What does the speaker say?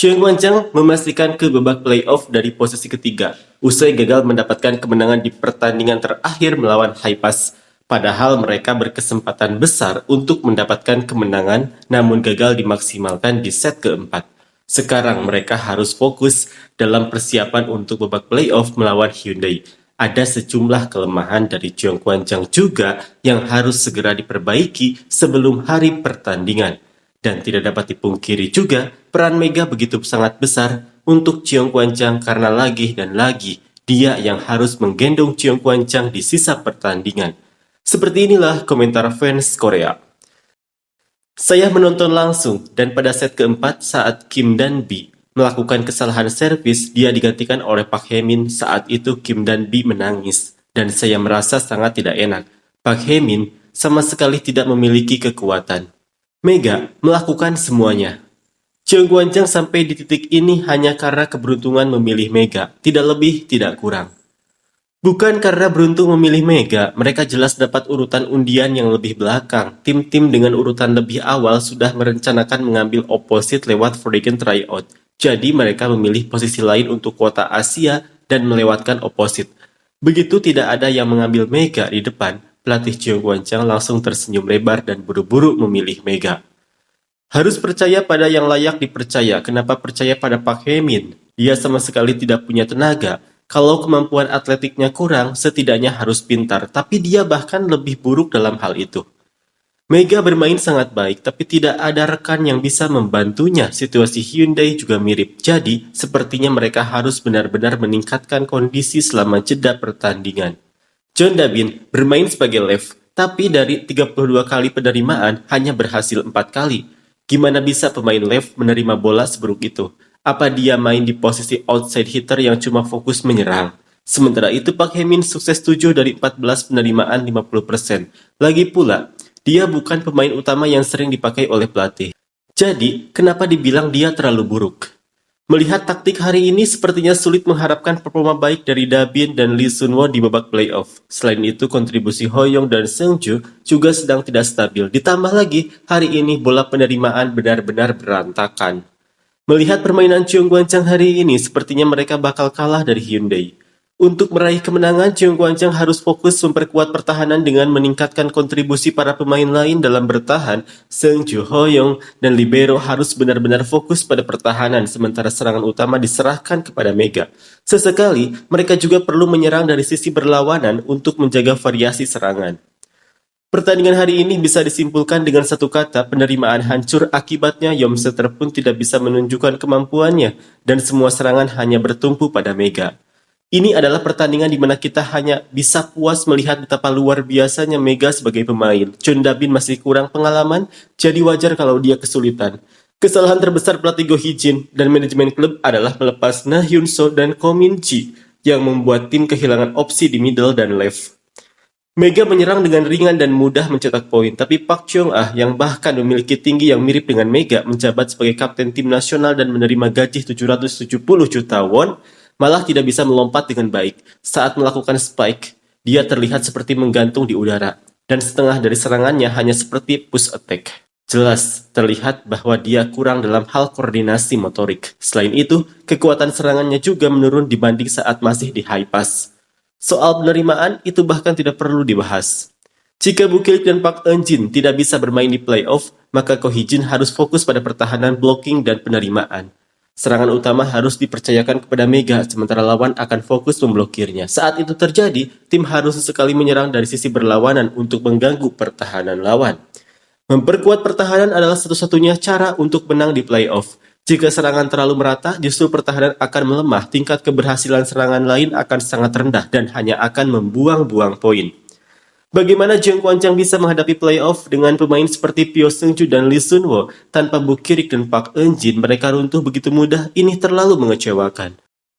Cheung Wan Chang memastikan ke babak playoff dari posisi ketiga, usai gagal mendapatkan kemenangan di pertandingan terakhir melawan Haipas. Padahal mereka berkesempatan besar untuk mendapatkan kemenangan, namun gagal dimaksimalkan di set keempat. Sekarang mereka harus fokus dalam persiapan untuk babak playoff melawan Hyundai. Ada sejumlah kelemahan dari Cheung Wan Chang juga yang harus segera diperbaiki sebelum hari pertandingan. Dan tidak dapat dipungkiri juga, peran Mega begitu sangat besar untuk Cheung Wan Chang karena lagi dan lagi dia yang harus menggendong Cheung Wan Chang di sisa pertandingan. Seperti inilah komentar fans Korea. Saya menonton langsung dan pada set keempat saat Kim Dan-bi melakukan kesalahan servis, dia digantikan oleh Park Hae-min. Saat itu Kim Dan-bi menangis dan saya merasa sangat tidak enak. Park Hae-min sama sekali tidak memiliki kekuatan. Mega melakukan semuanya. Cheung Wan Chang sampai di titik ini hanya karena keberuntungan memilih Mega, tidak lebih, tidak kurang. Bukan karena beruntung memilih Mega, mereka jelas dapat urutan undian yang lebih belakang. Tim-tim dengan urutan lebih awal sudah merencanakan mengambil opposite lewat Foregen tryout. Jadi mereka memilih posisi lain untuk kuota Asia dan melewatkan opposite. Begitu tidak ada yang mengambil Mega di depan, pelatih Cheung Wan Chang langsung tersenyum lebar dan buru-buru memilih Mega. Harus percaya pada yang layak dipercaya. Kenapa percaya pada Park Hae-min? Dia sama sekali tidak punya tenaga. Kalau kemampuan atletiknya kurang, setidaknya harus pintar. Tapi dia bahkan lebih buruk dalam hal itu. Mega bermain sangat baik, tapi tidak ada rekan yang bisa membantunya. Situasi Hyundai juga mirip. Jadi, sepertinya mereka harus benar-benar meningkatkan kondisi selama jeda pertandingan. John Dabin bermain sebagai left, tapi dari 32 kali penerimaan hanya berhasil 4 kali. Gimana bisa pemain left menerima bola seburuk itu? Apa dia main di posisi outside hitter yang cuma fokus menyerang? Sementara itu Park Hae-min sukses 7 dari 14 penerimaan 50%. Lagi pula, dia bukan pemain utama yang sering dipakai oleh pelatih. Jadi, kenapa dibilang dia terlalu buruk? Melihat taktik hari ini, sepertinya sulit mengharapkan performa baik dari Dabin dan Lee Sun-woo di babak playoff. Selain itu, kontribusi Hoyong dan Seungju juga sedang tidak stabil. Ditambah lagi, hari ini bola penerimaan benar-benar berantakan. Melihat permainan Cheung Wan Chang hari ini, sepertinya mereka bakal kalah dari Hyundai. Untuk meraih kemenangan, Cheung Wan Chang harus fokus memperkuat pertahanan dengan meningkatkan kontribusi para pemain lain dalam bertahan. Seungju, Hoyong, dan Libero harus benar-benar fokus pada pertahanan, sementara serangan utama diserahkan kepada Mega. Sesekali, mereka juga perlu menyerang dari sisi berlawanan untuk menjaga variasi serangan. Pertandingan hari ini bisa disimpulkan dengan satu kata, penerimaan hancur. Akibatnya Yomseter pun tidak bisa menunjukkan kemampuannya, dan semua serangan hanya bertumpu pada Mega. Ini adalah pertandingan di mana kita hanya bisa puas melihat betapa luar biasanya Mega sebagai pemain. John Dabin masih kurang pengalaman, jadi wajar kalau dia kesulitan. Kesalahan terbesar pelatih Go Hee-jin dan manajemen klub adalah melepas Na Hyun-soo dan Ko Min-ji yang membuat tim kehilangan opsi di middle dan left. Mega menyerang dengan ringan dan mudah mencetak poin, tapi Park Cheong-ah yang bahkan memiliki tinggi yang mirip dengan Mega menjabat sebagai kapten tim nasional dan menerima gaji 770 juta won, malah tidak bisa melompat dengan baik. Saat melakukan spike, dia terlihat seperti menggantung di udara, dan setengah dari serangannya hanya seperti push attack. Jelas terlihat bahwa dia kurang dalam hal koordinasi motorik. Selain itu, kekuatan serangannya juga menurun dibanding saat masih di high pass. Soal penerimaan itu bahkan tidak perlu dibahas. Jika Bukil dan Park Eun-jin tidak bisa bermain di playoff, maka Ko Hee-jin harus fokus pada pertahanan, blocking, dan penerimaan. Serangan utama harus dipercayakan kepada Mega, sementara lawan akan fokus memblokirnya. Saat itu terjadi, tim harus sesekali menyerang dari sisi berlawanan untuk mengganggu pertahanan lawan. Memperkuat pertahanan adalah satu-satunya cara untuk menang di playoff. Jika serangan terlalu merata, justru pertahanan akan melemah, tingkat keberhasilan serangan lain akan sangat rendah dan hanya akan membuang-buang poin. Bagaimana Cheung Wan Chang bisa menghadapi playoff dengan pemain seperti Pyo Seung-ju dan Lee Sun-woo? Tanpa Buk Kirik dan Park Eun-jin, mereka runtuh begitu mudah. Ini terlalu mengecewakan.